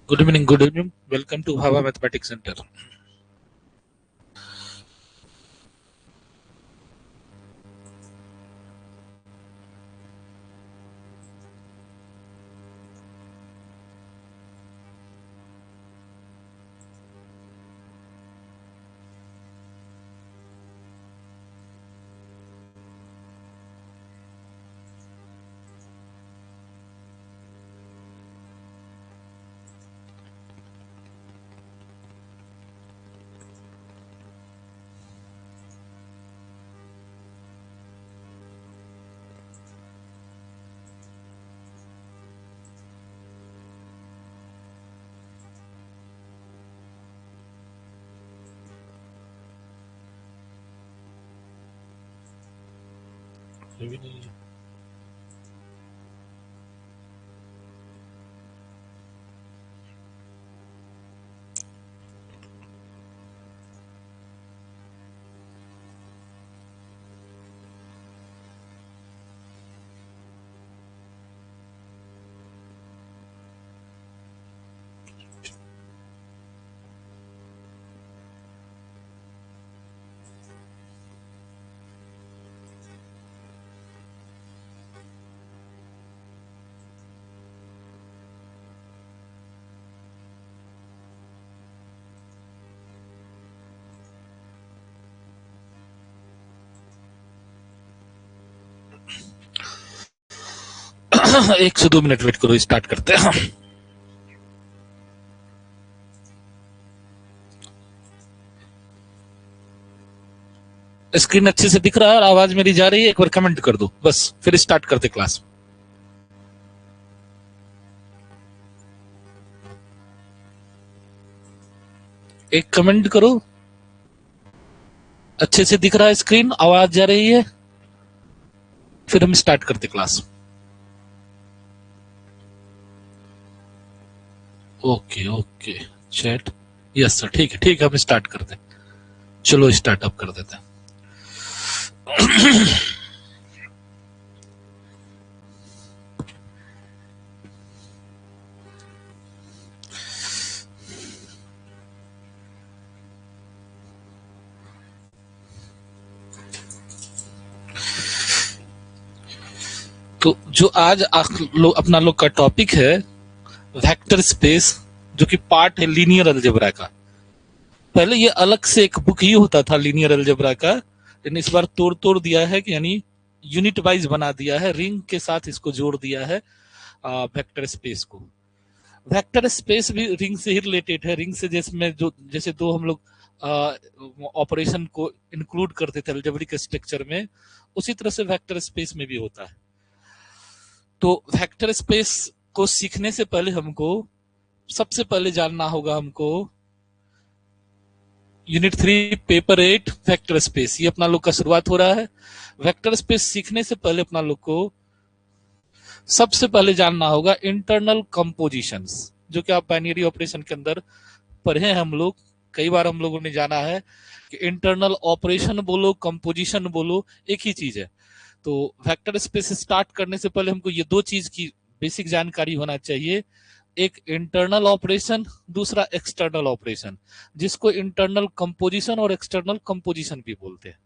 Good evening, good evening. Welcome to Hava Mathematics Center. एक से 2 minute wait करो, start करते हैं. स्क्रीन अच्छे से दिख रहा है और आवाज मेरी जा रही है? एक बार कमेंट कर दो बस, फिर स्टार्ट करते क्लास. एक कमेंट करो. अच्छे से दिख रहा है स्क्रीन, आवाज जा रही है? फिर हम स्टार्ट करते class. Okay okay chat. Yes sir, ठीक है ठीक है, हम स्टार्ट करते हैं. चलो स्टार्टअप कर देते हैं. तो जो आज अपना लोग का टॉपिक है वेक्टर स्पेस, जो कि पार्ट है लीनियर अलजेब्रा का. पहले ये अलग से एक बुक ही होता था लीनियर अलजेब्रा का, लेकिन इस बार तोड़ दिया है कि यानी यूनिट वाइज बना दिया है, रिंग के साथ इसको जोड़ दिया है वेक्टर स्पेस को. वेक्टर स्पेस भी रिंग से ही रिलेटेड है. रिंग से जिसमें जो जैसे दो हम लोग ऑपरेशन को इंक्लूड करते थे अलजेब्रिक स्ट्रक्चर में, उसी तरह से वेक्टर स्पेस में भी होता है. तो वेक्टर स्पेस को सीखने से पहले हमको सबसे पहले जानना होगा हमको यूनिट 3 पेपर 8 वेक्टर स्पेस. ये अपना लोग का शुरुआत हो रहा है. वेक्टर स्पेस सीखने से पहले अपना लोग को सबसे पहले जानना होगा इंटरनल कंपोजिशंस, जो कि आप बाइनरी ऑपरेशन के अंदर पढ़े हैं हम लोग. कई बार हम लोगों ने जाना है कि इंटरनल ऑपरेशन बोलो कंपोजिशन बोलो एक ही चीज है. तो वेक्टर स्पेस स्टार्ट करने से पहले हमको ये दो चीज की बेसिक जानकारी होना चाहिए. एक इंटरनल ऑपरेशन, दूसरा एक्सटर्नल ऑपरेशन, जिसको इंटरनल कंपोजिशन और एक्सटर्नल कंपोजिशन भी बोलते हैं.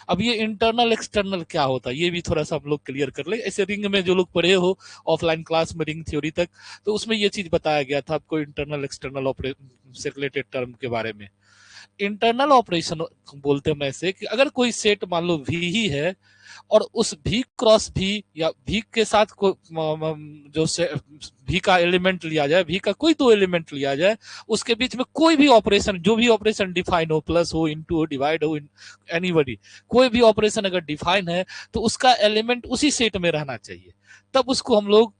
अब ये इंटरनल एक्सटर्नल क्या होता है ये भी थोड़ा सा हम लोग क्लियर कर ले. ऐसे रिंग में जो लोग पढ़े हो ऑफलाइन क्लास में रिंग थ्योरी तक, तो उसमें ये चीज बताया गया था आपको इंटरनल एक्सटर्नल ऑपरेशन से रिलेटेड टर्म के बारे में. इंटरनल ऑपरेशन बोलते हैं ऐसे कि अगर कोई सेट मान लो V ही है और उस V क्रॉस V या V के साथ जो V का एलिमेंट लिया जाए, V का कोई दो एलिमेंट लिया जाए, उसके बीच में कोई भी ऑपरेशन, जो भी ऑपरेशन डिफाइन हो, प्लस हो, इनटू हो, डिवाइड हो, एनीबॉडी, कोई भी ऑपरेशन अगर डिफाइन है तो उसका एलिमेंट उसी सेट में रहना चाहिए. तब उसको हम लोग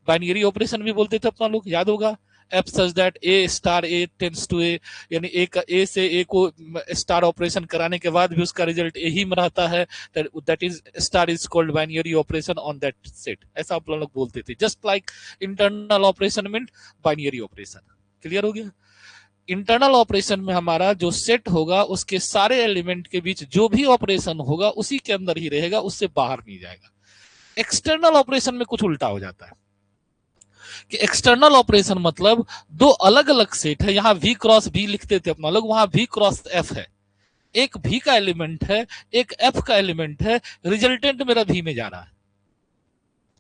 बाइनरी ऑपरेशन भी बोलते थे अपना लोग, याद होगा. F such that A star A tends to A, यानी ए से ए को स्टार ऑपरेशन कराने के बाद भी उसका रिजल्ट ए ही में रहता है, that is star is called binary operation on that set. ऐसा आप लोग बोलते थे. Just like internal operation mean binary operation. Clear हो गया. इंटरनल ऑपरेशन में हमारा जो सेट होगा उसके सारे एलिमेंट के बीच जो भी ऑपरेशन होगा उसी के अंदर ही रहेगा, उससे बाहर नहीं जाएगा. एक्सटर्नल ऑपरेशन में कुछ उल्टा हो जाता है. कि एक्सटर्नल ऑपरेशन मतलब दो अलग अलग सेट है, यहां V क्रॉस B लिखते थे अपना लोग, वहां V क्रॉस F है, एक V का एलिमेंट है, एक F का एलिमेंट है, रिजल्टेंट मेरा V में जा रहा है।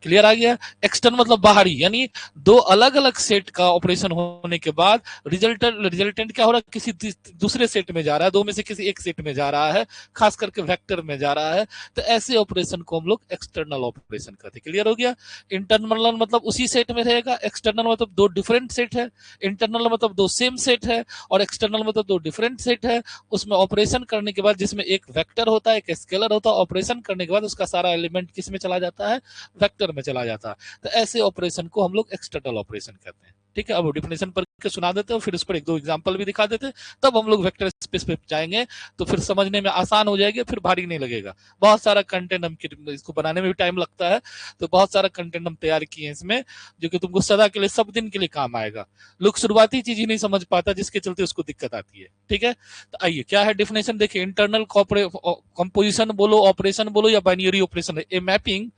क्लियर आ गया? एक्सटर्नल मतलब बाहरी, यानी दो अलग अलग सेट का ऑपरेशन होने के बाद रिजल्टेंट क्या हो रहा है, किसी दूसरे सेट में जा रहा है, दो में से किसी एक सेट में जा रहा है, खास करके वेक्टर में जा रहा है, तो ऐसे ऑपरेशन को हम लोग एक्सटर्नल ऑपरेशन कहते हैं। क्लियर हो गया? इंटरनल मतलब उसी सेट में रहेगा, एक्सटर्नल मतलब दो डिफरेंट सेट है, इंटरनल मतलब दो सेम सेट है, और एक्सटर्नल मतलब दो डिफरेंट सेट है। उसमें ऑपरेशन करने के बाद, जिसमें एक वेक्टर होता है, एक स्केलर होता है, ऑपरेशन करने के बाद उसका सारा एलिमेंट किस में चला जाता है, वेक्टर में चला जाता है। तो ऐसे ऑपरेशन को हम लोग एक्सटर्नल ऑपरेशन कहते हैं। ठीक है, अब डिफिनेशन पर सुना देते हैं, फिर उस पर एक दो एग्जांपल भी दिखा देते हैं, तब हम लोग वेक्टर स्पेस पे जाएंगे, तो फिर समझने में आसान हो जाएगी, फिर भारी नहीं लगेगा। बहुत सारा कंटेंट हम इसको बनाने में भी टाइम लगता है, तो बहुत सारा कंटेंट हम तैयार किए हैं इसमें, जो कि तुमको सदा के लिए, सब दिन के लिए काम आएगा। लोग शुरुआती चीज ही नहीं समझ पाता, जिसके चलते उसको दिक्कत आती है। ठीक है, तो आइए क्या है डेफिनेशन देखिए। इंटरनल कंपोजिशन बोलो, ऑपरेशन बोलो, या बाइनरी ऑपरेशन है, ए मैपिंग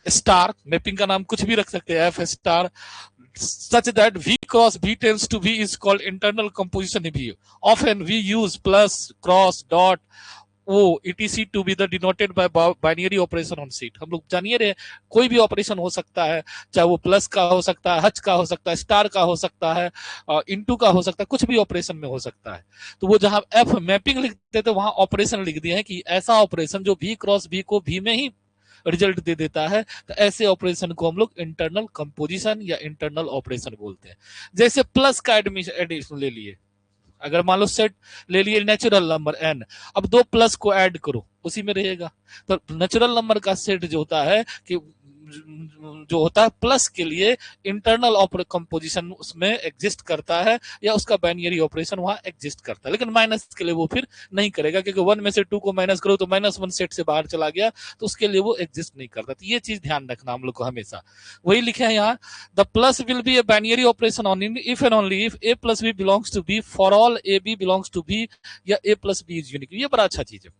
स्टार, मैपिंग का नाम कुछ भी रख सकते हैं, F star, such that V cross B tends to V is called internal composition V. Often we use plus, cross, dot, O, etc to be the denoted by binary operation on sheet. हम लोग जानिए रहे, कोई भी operation हो सकता है, चाहे वो प्लस का हो सकता है, हच का हो सकता है, स्टार का हो सकता है, इनटू का हो सकता है, कुछ भी ऑपरेशन में हो सकता है। तो वो जहां एफ मैपिंग लिखते थे, वहां ऑपरेशन लिख दिया है कि ऐसा ऑपरेशन जो V क्रॉस B को V में ही रिजल्ट दे देता है, तो ऐसे ऑपरेशन को हम लोग इंटरनल कंपोजिशन या इंटरनल ऑपरेशन बोलते हैं। जैसे प्लस का एडिशन ले लिए, अगर मान लो सेट ले लिए नेचुरल नंबर एन, अब दो प्लस को ऐड करो, उसी में रहेगा। तो नेचुरल नंबर का सेट जो होता है, कि जो होता है प्लस के लिए इंटरनल कंपोजिशन उसमें एग्जिस्ट करता है, या उसका बाइनरी ऑपरेशन वहां एग्जिस्ट करता है। लेकिन माइनस के लिए वो फिर नहीं करेगा, क्योंकि वन में से टू को माइनस करो तो माइनस वन सेट से बाहर चला गया, तो उसके लिए वो एग्जिस्ट नहीं करता। तो ये चीज ध्यान रखना हम लोग को हमेशा। वही लिखे हैं यहाँ, the plus will be a binary operation on if and only if A plus B belongs to B for all A B belongs to B, या A plus B is unique. ये बड़ा अच्छा चीज है।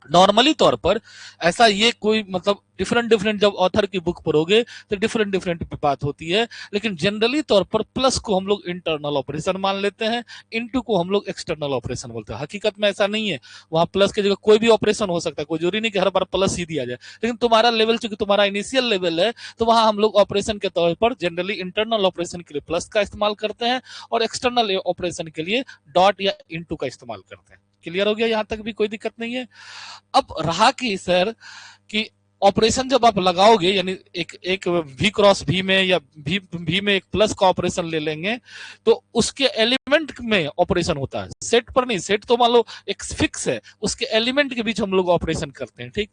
नॉर्मली तौर पर ऐसा, ये कोई मतलब डिफरेंट डिफरेंट जब ऑथर की बुक पढ़ोगे तो डिफरेंट डिफरेंट बात होती है, लेकिन जनरली तौर पर प्लस को हम लोग इंटरनल ऑपरेशन मान लेते हैं, इनटू को हम लोग एक्सटर्नल ऑपरेशन बोलते हैं। हकीकत में ऐसा नहीं है, वहां प्लस की जगह कोई भी ऑपरेशन हो सकता है, कोई जरूरी नहीं कि हर बार प्लस ही दिया जाए। लेकिन तुम्हारा लेवल, चूंकि तुम्हारा इनिशियल लेवल है, तो वहां हम लोग ऑपरेशन के तौर पर जनरली इंटरनल ऑपरेशन के लिए प्लस का इस्तेमाल करते हैं, और एक्सटर्नल ऑपरेशन के लिए डॉट या इनटू का इस्तेमाल करते हैं। क्लियर हो गया? यहां तक भी कोई दिक्कत नहीं है। अब रहा कि सर, कि ऑपरेशन जब आप लगाओगे, यानी एक V क्रॉस V में, या V में एक प्लस का ऑपरेशन ले लेंगे, तो उसके एलिमेंट में ऑपरेशन होता है, सेट पर नहीं। सेट तो मान लो एक फिक्स है, उसके एलिमेंट के बीच हम लोग ऑपरेशन करते हैं। ठीक,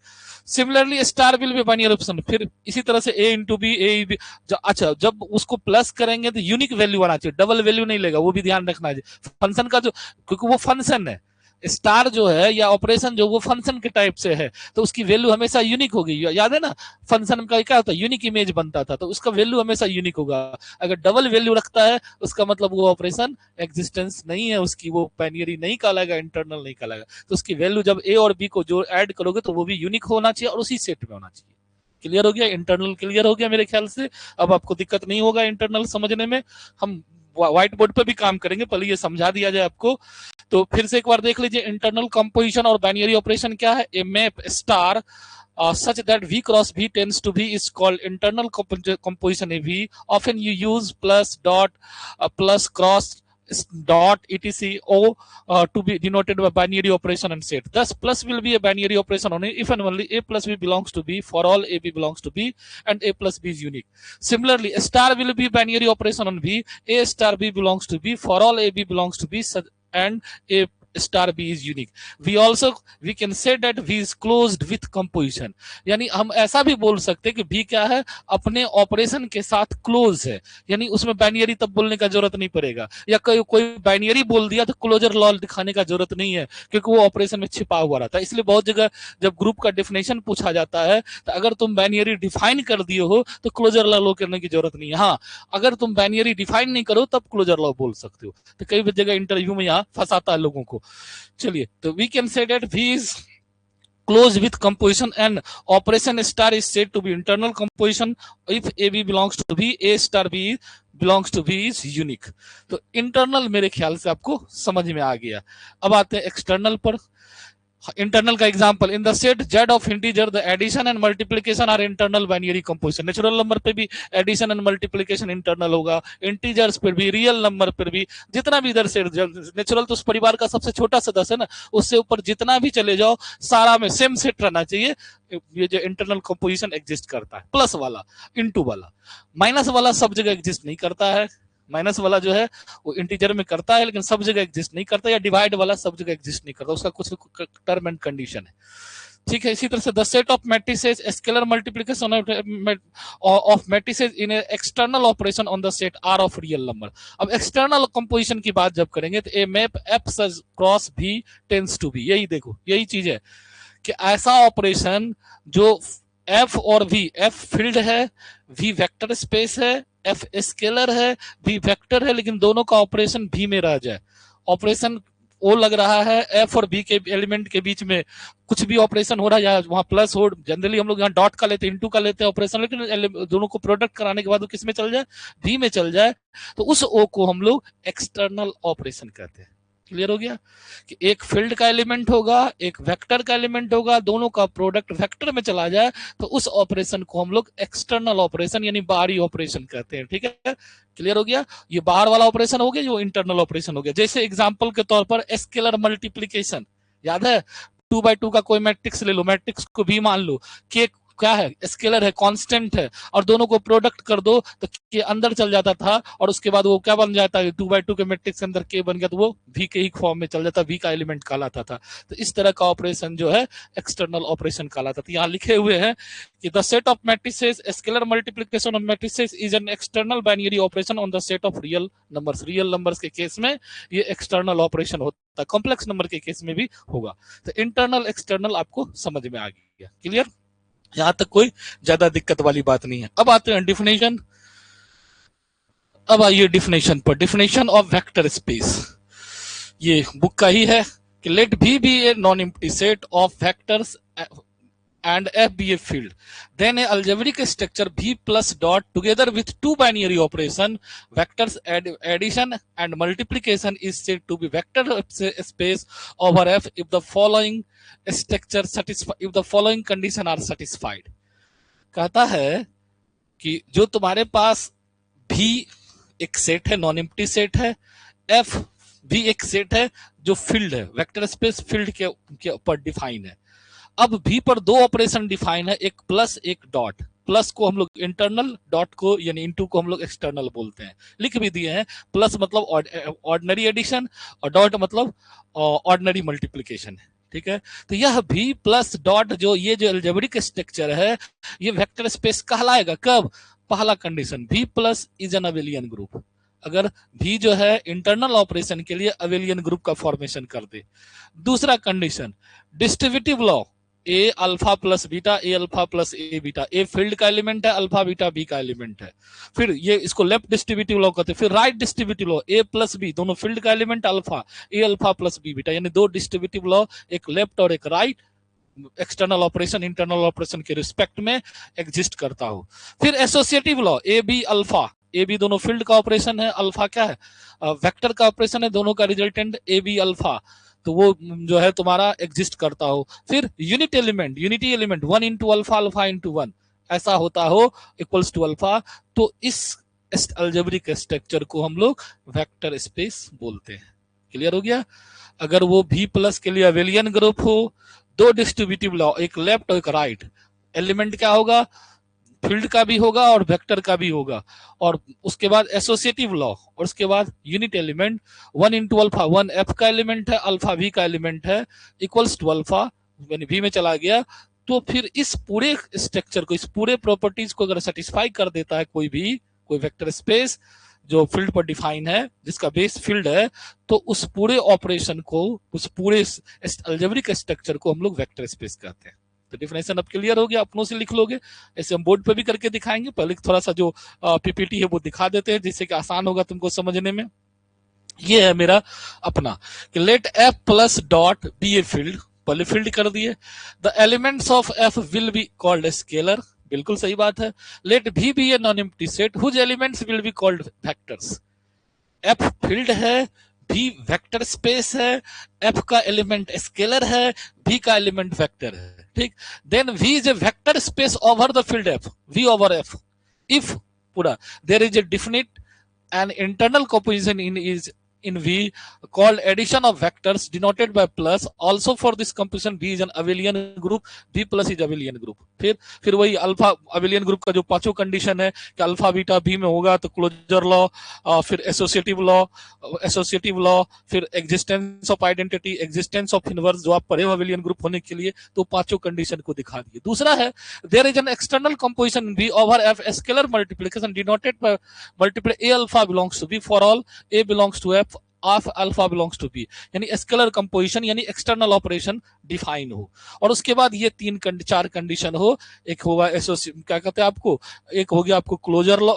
similarly star will be binary operation, फिर इसी तरह से A into B, A B. अच्छा, जब उसको प्लस करेंगे तो यूनिक वैल्यू आना चाहिए, डबल वैल्यू नहीं लेगा, वो भी ध्यान रखना है फंक्शन का, जो क्योंकि वो फंक्शन है, स्टार जो है या ऑपरेशन जो, वो फंक्शन के टाइप से है, तो उसकी वैल्यू हमेशा यूनिक होगी। याद है ना, फंक्शन का क्या होता है, यूनिक इमेज बनता था, तो उसका वैल्यू हमेशा यूनिक होगा। अगर डबल वैल्यू रखता है, उसका मतलब वो ऑपरेशन एग्जिस्टेंस नहीं है उसकी, वो बाइनरी नहीं कहलाएगा, इंटरनल नहीं कहलाएगा। तो उसकी वैल्यू जब ए और बी को जो ऐड करोगे, तो वो भी यूनिक होना चाहिए और उसी सेट में होना चाहिए। क्लियर हो गया? इंटरनल क्लियर हो गया मेरे ख्याल से। अब आपको दिक्कत नहीं होगा इंटरनल समझने में। हम व्हाइट बोर्ड पर भी काम करेंगे, पहले ये समझा दिया जाए आपको। तो फिर से एक बार देख लीजिए, इंटरनल कंपोजिशन और बाइनरी ऑपरेशन क्या है। A map star such that V cross V tends to V is called internal composition A V. Often you use plus, dot, plus, cross, dot, etc o to be denoted by binary operation and set. Thus plus will be a binary operation only if and only A plus B belongs to B for all A B belongs to B and A plus B is unique. Similarly, a star will be binary operation on B. A star B belongs to B for all A B belongs to B and A star B is unique. We can say that V is closed with composition. यानी हम ऐसा भी बोल सकते हैं कि V क्या है, अपने ऑपरेशन के साथ क्लोज है, यानी उसमें बाइनरी तब बोलने का जरूरत नहीं पड़ेगा, या कोई बाइनरी बोल दिया तो क्लोजर लॉ दिखाने का जरूरत नहीं है, क्योंकि वो ऑपरेशन में छिपा हुआ रहता है। इसलिए बहुत जगह जब ग्रुप का डेफिनेशन पूछा जाता है, तो अगर तुम बाइनरी डिफाइन कर दिए हो तो क्लोजर लॉ करने की जरूरत नहीं है। हाँ, अगर तुम बाइनरी डिफाइन नहीं करो तब क्लोजर लॉ बोल सकते हो। तो कई जगह इंटरव्यू में यहाँ फंसाता है लोगों को। चलिए, तो we can say that V is close with composition and operation star is said to be internal composition if AB belongs to B, A star B belongs to B is unique। तो internal मेरे ख्याल से आपको समझ में आ गया। अब आते हैं एक्सटर्नल पर। इंटरनल का example, in the set Z of integer the addition and multiplication are internal binary composition. Natural number पे भी एडिशन एंड मल्टीप्लिकेशन इंटरनल होगा, इंटीजर्स पर भी, रियल नंबर पर भी, जितना भी इधर से नेचुरल तो उस परिवार का सबसे छोटा सदस्य है ना, उससे ऊपर जितना भी चले जाओ सारा में सेम सेट रहना चाहिए। ये जो इंटरनल कंपोजिशन एग्जिस्ट करता है, प्लस वाला, इनटू वाला, माइनस वाला सब जगह एग्जिस्ट नहीं करता है। माइनस वाला जो है वो इंटीजर में करता है लेकिन सब जगह एग्जिस्ट नहीं करता, या डिवाइड वाला सब जगह एग्जिस्ट नहीं करता, उसका कुछ टर्म एंड कंडीशन है। ठीक है, इसी तरह से the set of matrices scalar multiplication of matrices in external operation on the set R of real number. अब एक्सटर्नल कंपोजिशन की बात जब करेंगे तो a map F cross V tends to V, यही देखो यही चीज है कि ऐसा ऑपरेशन जो एफ और वी, एफ फील्ड है, वी वेक्टर स्पेस है, एफ स्केलर है, वी वेक्टर है, लेकिन दोनों का ऑपरेशन भी में रह जाए। ऑपरेशन वो लग रहा है एफ और बी के एलिमेंट के बीच में कुछ भी ऑपरेशन हो रहा है, या वहां प्लस हो, जनरली हम लोग यहाँ डॉट का लेते हैं, इंटू का लेते हैं ऑपरेशन, लेकिन दोनों को प्रोडक्ट कराने के बाद वो किस में चल जाए, भी में चल जाए, तो उस ओ को हम लोग एक्सटर्नल ऑपरेशन कहते हैं। क्लियर हो गया कि एक फील्ड का एलिमेंट होगा, एक वेक्टर का एलिमेंट होगा, दोनों का प्रोडक्ट वेक्टर में चला जाए तो उस ऑपरेशन को हम लोग एक्सटर्नल ऑपरेशन यानी बाहरी ऑपरेशन कहते हैं। ठीक है, क्लियर हो गया। ये बाहर वाला ऑपरेशन हो गया, जो इंटरनल ऑपरेशन हो गया। जैसे एग्जांपल के तौर पर स्केलर मल्टीप्लिकेशन, याद है 2x2 का कोई मैट्रिक्स ले लो, मैट्रिक्स को भी मान लो, के क्या है, स्केलर है, कांस्टेंट है, और दोनों को प्रोडक्ट कर दो तो के अंदर चल जाता था, और उसके बाद वो क्या बन जाता है, 2x2 के मैट्रिक्स के अंदर के बन गया तो वो भी के ही फॉर्म में चल जाता, वी का एलिमेंट कहलाता था। तो इस तरह का ऑपरेशन जो है एक्सटर्नल ऑपरेशन कहलाता था। यहाँ लिखे हुए हैं कि the set of matrices scalar multiplication of matrices is an external binary operation on the set of real numbers. Real numbers के केस में ये एक्सटर्नल ऑपरेशन होता है, कॉम्प्लेक्स नंबर के केस में भी होगा। तो इंटरनल एक्सटर्नल आपको समझ में आ गया, क्लियर। यहां तक कोई ज्यादा दिक्कत वाली बात नहीं है। अब आते हैं डिफिनेशन। अब आइए डिफिनेशन पर। डिफिनेशन ऑफ वेक्टर स्पेस ये बुक का ही है कि let V be a non empty set of vectors and F be a field, then a algebraic structure V plus dot together with two binary operation vectors addition and multiplication is said to be vector space over F if the following structure if the following condition are satisfied। कहता है कि जो तुम्हारे पास V एक set है, non empty set है, F भी एक सेट है जो फील्ड है, वेक्टर स्पेस फील्ड के ऊपर डिफाइन है। अब भी पर दो ऑपरेशन डिफाइन है, एक प्लस एक डॉट। प्लस को हम लोग इंटरनल, डॉट को यानी इनटू को हम लोग एक्सटर्नल बोलते हैं, लिख भी दिए हैं। प्लस मतलब ऑर्डिनरी एडिशन और डॉट मतलब ऑर्डिनरी मल्टीप्लिकेशन है। ठीक है, तो यह भी प्लस डॉट जो ये जो अलजेब्रिक स्ट्रक्चर है ये वेक्टर स्पेस कहलाएगा कब, पहला कंडीशन भी plus is an abelian group, अगर भी जो है इंटरनल ऑपरेशन के लिए अबेलियन ग्रुप का फॉर्मेशन कर दे। दूसरा condition distributive law, A alpha plus beta, A alpha plus A beta, a field का एलिमेंट है, अल्फा बीटा बी का एलिमेंट है। फिर ये इसको लेफ्ट डिस्ट्रीब्यूटिव लॉ कहते हैं। फिर right distributive law, A plus B, दोनों फील्ड का element alpha, A alpha plus B beta, यानी दो डिस्ट्रीब्यूटिव लॉ, एक लेफ्ट और एक right, external operation internal operation के रिस्पेक्ट में एग्जिस्ट करता हो। फिर associative law, A B alpha, A B दोनों फील्ड का ऑपरेशन है, अल्फा क्या है, वेक्टर का ऑपरेशन है, दोनों का रिजल्टेंट ए बी अल्फा, तो वो जो है तुम्हारा एग्जिस्ट करता हो। फिर unity element 1 into alpha, alpha into 1 ऐसा होता हो इक्वल्स टू अल्फा, तो इस अलजेब्रिक स्ट्रक्चर को हम लोग वेक्टर स्पेस बोलते हैं। क्लियर हो गया। अगर वो भी प्लस के लिए अबेलियन ग्रुप हो, दो डिस्ट्रीब्यूटिव लॉ, एक लेफ्ट और एक राइट, एलिमेंट क्या होगा, फील्ड का भी होगा और वेक्टर का भी होगा, और उसके बाद एसोसिएटिव लॉ, और उसके बाद unit element 1 into alpha, 1 F का एलिमेंट है, अल्फा वी का एलिमेंट है, इक्वल्स टू अल्फा, यानी वी में चला गया। तो फिर इस पूरे स्ट्रक्चर को, इस पूरे प्रॉपर्टीज को अगर सेटिस्फाई कर देता है कोई वेक्टर स्पेस जो फील्ड पर डिफाइन है, जिसका बेस फील्ड है, तो उस पूरे ऑपरेशन को, उस पूरे अलजेब्रिक स्ट्रक्चर को हम लोग वेक्टर स्पेस कहते हैं। तो डिफिनेशन अब क्लियर हो गया, अपनों से लिख लोगे, ऐसे हम बोर्ड पे भी करके दिखाएंगे। पहले थोड़ा सा जो पीपीटी है वो दिखा देते हैं जिससे कि आसान होगा तुमको समझने में। ये है मेरा अपना कि let F plus dot be a field पहले फील्ड कर दिए। The elements of F will be called a scalar, बिल्कुल सही बात है। Let V be a non empty set whose elements will be called vectors. F field है, V vector space है, F का एलिमेंट स्केलर है, भी का element vector है, ठीक। Then V is a vector space over the field F, V over F if पूरा there is a definite and internal composition in V called addition of vectors denoted by plus. Also for this composition V is an abelian group, V plus is abelian group. फिर वही alpha abelian group का जो पांचों condition है कि alpha beta B में होगा तो क्लोजर लॉ, फिर एसोसिएटिव लॉ, फिर existence of identity, existence of inverse जो आप पढ़े हो अबेलियन ग्रुप होने के लिए, तो पांचों कंडीशन को दिखा दिए। दूसरा है there is an external composition V over F scalar multiplication denoted by multiply A alpha belongs to B for all A belongs to F of alpha belongs to V, यानी स्केलर कंपोजिशन यानी external operation define हो। और उसके बाद ये चार condition हो, एक होगा क्या कहते हैं आपको, एक हो गया आपको closure law,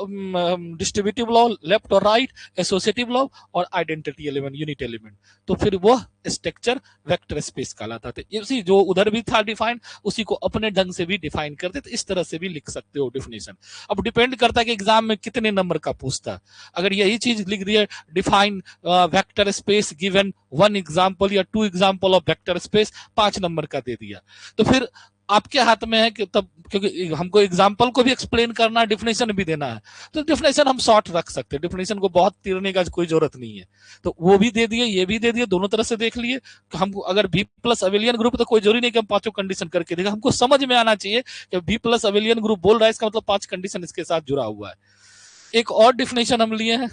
distributive law left और राइट, एसोसिएटिव लॉ और आइडेंटिटी एलिमेंट यूनिट एलिमेंट, तो फिर वो स्ट्रक्चर वेक्टर स्पेस कहलाता था। इसी जो उधर भी था डिफाइन उसी को अपने ढंग से भी डिफाइन करते, तो इस तरह से भी लिख सकते हो डिफिनेशन। अब डिपेंड करता है कि एग्जाम में कितने नंबर का पूछता है। अगर यही चीज लिख दिए define vector space given 1 example या 2 example of vector space 5 number का दे दिया, तो फिर आपके हाथ में है कि तब, क्योंकि हमको एग्जांपल को भी एक्सप्लेन करना है, डेफिनेशन भी देना है, तो डेफिनेशन हम शॉर्ट रख सकते हैं, डेफिनेशन को बहुत तीरने का कोई जरूरत नहीं है। तो वो भी दे दिए, ये भी दे दिए, दोनों तरह से देख लिए। हमको अगर बी प्लस अबेलियन ग्रुप तो कोई जरूरी नहीं कि हम पांचों कंडीशन करके देगा, हमको समझ में आना चाहिए कि बी प्लस अबेलियन ग्रुप बोल रहा है, इसका मतलब 5 कंडीशन इसके साथ जुड़ा हुआ है। एक और डेफिनेशन हम लिए हैं,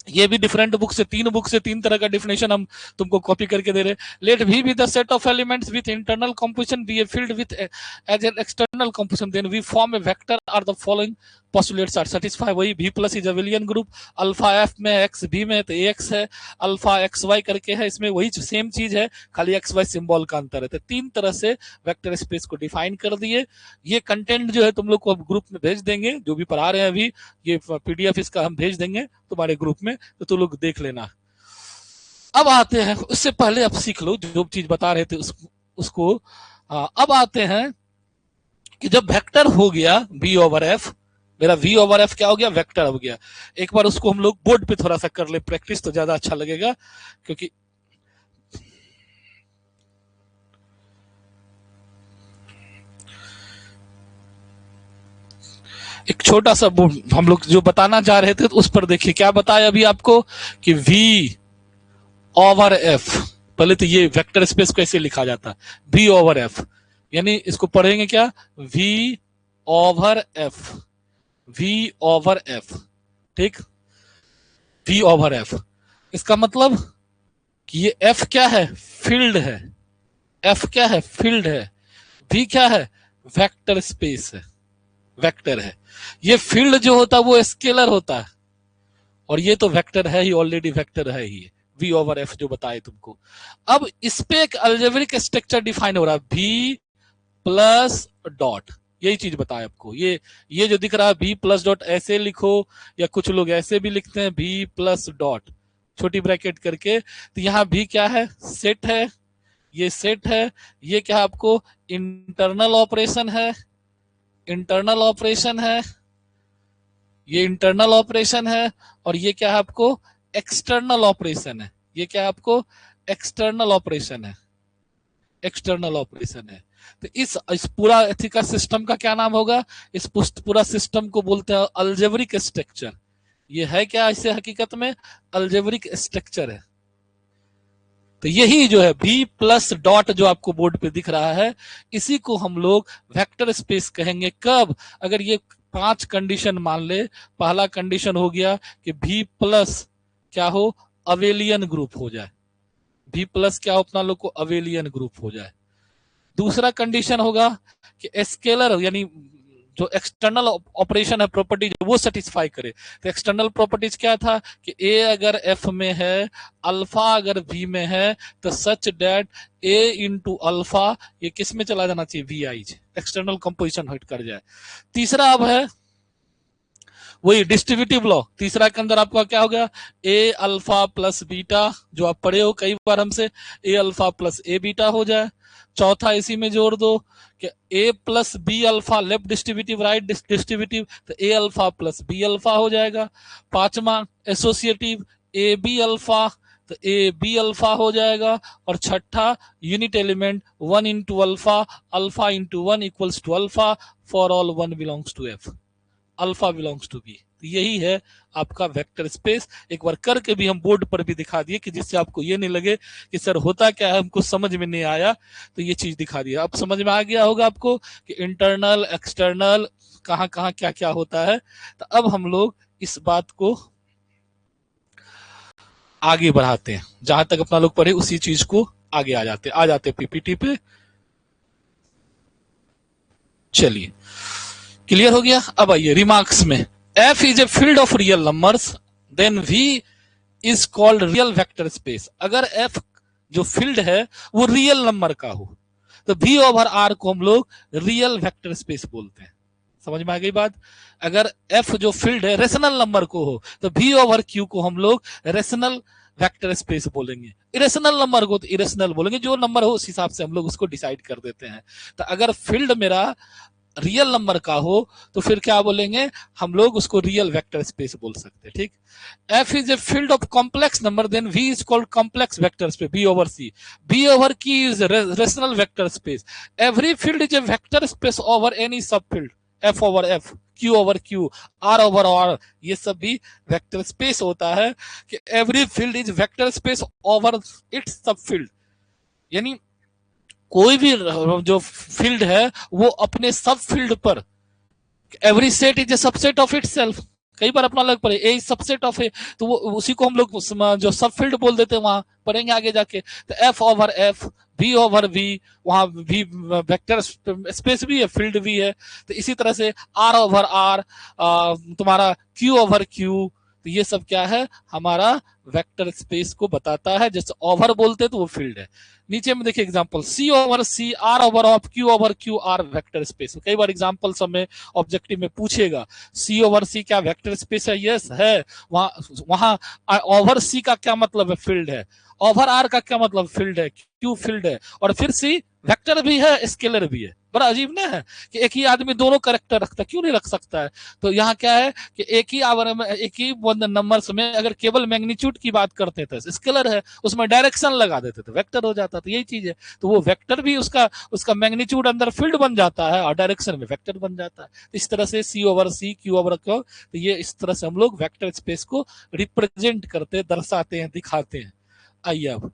ये भी डिफरेंट बुक से, 3 बुक से 3 तरह का डिफिनेशन हम तुमको कॉपी करके दे रहे। Let V be the set of elements with internal composition be a field with as an external composition, then V form a vector are the following postulates are satisfied। वही V plus is abelian group, alpha F में X V में तो AX है, alpha XY करके है, इसमें वही same चीज है, खाली XY सिंबल का अंतर है। तो 3 तरह से वेक्टर स्पेस को डिफाइन कर दिए। ये कंटेंट जो है तुम लोग को अब ग्रुप में भेज देंगे, जो भी पढ़ा रहे हैं अभी, ये PDF इसका हम भेज देंगे तुम्हारे ग्रुप में, तो तुम लोग देख लेना। अब आते हैं, उससे पहले अब सीख लो जो चीज बता रहे थे उसको। अब आते हैं कि जब वेक्टर हो गया V ओवर F, मेरा V ओवर F क्या हो गया, वेक्टर हो गया। एक बार उसको हम लोग बोर्ड पे थोड़ा सा कर ले प्रैक्टिस, तो ज्यादा अच्छा लगेगा, क्योंकि एक छोटा सा हम लोग जो बताना चाह रहे थे तो उस पर देखिए क्या बताया अभी आपको कि V ओवर F, पहले तो ये वेक्टर स्पेस कैसे लिखा जाता है, V ओवर F, यानी इसको पढ़ेंगे क्या, V over F, V over F, ठीक, V ओवर F, इसका मतलब कि ये F क्या है, फील्ड है, F क्या है, फील्ड है, V क्या है, वेक्टर स्पेस है, वेक्टर है। ये फील्ड जो होता है वो स्केलर होता है, और ये तो वेक्टर है ही, ऑलरेडी वेक्टर है ही, V ओवर F जो बताए तुमको। अब इस पे एक अलजेब्रिक स्ट्रक्चर डिफाइन हो रहा है, V प्लस डॉट, यही चीज बताया आपको। ये जो दिख रहा है V प्लस डॉट, ऐसे लिखो या कुछ लोग ऐसे भी लिखते हैं, V प्लस डॉट छोटी ब्रैकेट करके। तो यहाँ V क्या है, सेट है, ये सेट है, ये क्या है आपको, इंटरनल ऑपरेशन है, इंटरनल ऑपरेशन है, ये इंटरनल ऑपरेशन है, और ये क्या है आपको, एक्सटर्नल ऑपरेशन है, ये क्या है आपको, एक्सटर्नल ऑपरेशन है, एक्सटर्नल ऑपरेशन है। तो इस पूरा एथिकल सिस्टम का क्या नाम होगा, इस पूरा सिस्टम को बोलते हैं अलजेब्रिक स्ट्रक्चर। ये है क्या इसे हकीकत में, अलजेब्रिक स्ट्रक्चर है। तो यही जो है V प्लस डॉट जो आपको बोर्ड पे दिख रहा है, इसी को हम लोग वेक्टर स्पेस कहेंगे। कब, अगर ये 5 कंडीशन मान ले, पहला कंडीशन हो गया कि V प्लस क्या हो, अबेलियन ग्रुप हो जाए, V प्लस क्या हो अपना लोग को, अबेलियन ग्रुप हो जाए। दूसरा कंडीशन होगा कि स्केलर यानी जो एक्सटर्नल ऑपरेशन है, प्रॉपर्टीज वो सेटिस्फाई करे। तो एक्सटर्नल प्रॉपर्टीज क्या था कि A अगर F में है, अल्फा अगर V में है, तो such that A into alpha ये किस में चला जाना चाहिए, VI, एक्सटर्नल कंपोजिशन हिट कर जाए। तीसरा अब है वही डिस्ट्रीब्यूटिव लॉ, तीसरा के अंदर आपका क्या हो गया, ए अल्फा प्लस बीटा, जो आप पढ़े हो कई बार हमसे, A alpha plus A beta हो जाए। चौथा इसी में जोड़ दो कि A plus B alpha, left distributive right distributive, तो A alpha plus B alpha हो जाएगा। पांचवा एसोसिएटिव, ए बी अल्फा, तो ए बी अल्फा हो जाएगा। और छठा unit element, one into alpha, alpha into one equals to alpha, for all one belongs to F, alpha belongs to B. तो यही है आपका वेक्टर स्पेस। एक बार करके भी हम बोर्ड पर भी दिखा दिए कि जिससे आपको ये नहीं लगे कि सर होता क्या है, हमको समझ में नहीं आया, तो ये चीज दिखा दिया। अब समझ में आ गया होगा आपको कि इंटरनल एक्सटर्नल कहाँ कहाँ क्या क्या होता है। तो अब हम लोग इस बात को आगे बढ़ाते हैं, जहां तक अपना लोग पढ़े उसी चीज को आगे आ जाते पीपीटी पे। चलिए, क्लियर हो गया। अब आइए रिमार्क्स में, F is a field of real numbers, then V is called real vector space. अगर एफ जो फील्ड है वो रियल नंबर का हो तो वी ओवर आर को हम लोग रियल वेक्टर स्पेस बोलते हैं। समझ में आ गई बात। अगर एफ जो फील्ड है रेशनल नंबर को हो तो वी ओवर क्यू को हम लोग रेशनल वेक्टर स्पेस बोलेंगे। इरेशनल नंबर को तो इरेशनल बोलेंगे, जो नंबर हो उस हिसाब से हम लोग उसको डिसाइड कर देते हैं। तो अगर फील्ड मेरा रियल नंबर का हो तो फिर क्या बोलेंगे, हम लोग उसको रियल वेक्टर स्पेस बोल सकते हैं। ठीक, F is a field of complex number, then V is called complex vector space, B over C. B over Q is rational vector space. Every field is a vector space over any sub field, F over F, Q over Q, R over R, ये सब भी vector space होता है कि every field is vector space over its sub field. यानी कोई भी जो फील्ड है वो अपने सब फील्ड पर, every set is a subset of itself. कई बार अपना अलग पढ़े, ए सबसेट ऑफ ए, तो वो उसी को हम लोग जो सब फील्ड बोल देते हैं, वहां पढ़ेंगे आगे जाके। तो F over F, V over V, वहां वी वेक्टर स्पेस भी है, फील्ड भी है। तो इसी तरह से आर ओवर आर, तुम्हारा क्यू ओवर क्यू, तो ये सब क्या है, हमारा वेक्टर स्पेस को बताता है। जैसे ओवर बोलते हैं तो वो फील्ड है। नीचे में देखिए example, C over C, R over of, Q over Q, R vector space. कई बार एग्जांपल्स हमें ऑब्जेक्टिव में पूछेगा, सी ओवर सी क्या वेक्टर स्पेस है? यस है। वहां ओवर सी का क्या मतलब है? फील्ड है। ओवर आर का क्या मतलब? फील्ड है। क्यू फील्ड है। और फिर सी वेक्टर भी है, स्केलर भी है। बड़ा अजीब ना है कि एक ही आदमी दोनों कैरेक्टर रखता है, क्यों नहीं रख सकता है? तो यहाँ क्या है कि एक ही आवर में, एक ही नंबर्स में अगर केवल मैग्नीट्यूड की बात करते थे, स्केलर है, उसमें डायरेक्शन लगा देते थे, वेक्टर हो जाता। तो यही चीज है, तो वो वेक्टर भी उसका मैग्नीट्यूड अंदर फील्ड बन जाता है और डायरेक्शन में वेक्टर बन जाता है। तो इस तरह से सी ओवर सी, क्यू ओवर क्यू, तो ये इस तरह से हम लोग वेक्टर स्पेस को रिप्रेजेंट करते, दर्शाते हैं, दिखाते हैं। आइए अब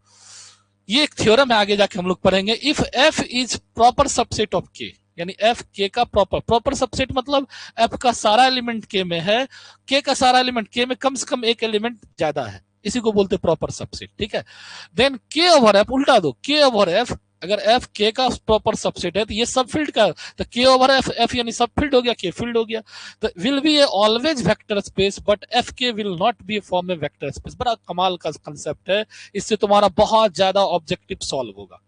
ये एक थ्योरम है, आगे जाके हम लोग पढ़ेंगे। If F is proper subset of के, यानी एफ के का प्रॉपर सबसेट मतलब एफ का सारा एलिमेंट के में है, के का सारा एलिमेंट के में कम से कम एक एलिमेंट ज्यादा है, इसी को बोलते प्रॉपर सबसेट। ठीक है, देन के ओवर एफ, उल्टा दो, के ओवर एफ, अगर एफ के का प्रॉपर सबसेट है तो ये सब फील्ड का, तो के ओवर एफ, एफ यानी सब फील्ड हो गया, के फील्ड हो गया। तो will be a always vector space but F K will not be form a vector space. बड़ा कमाल का कंसेप्ट है, इससे तुम्हारा बहुत ज्यादा ऑब्जेक्टिव सॉल्व होगा।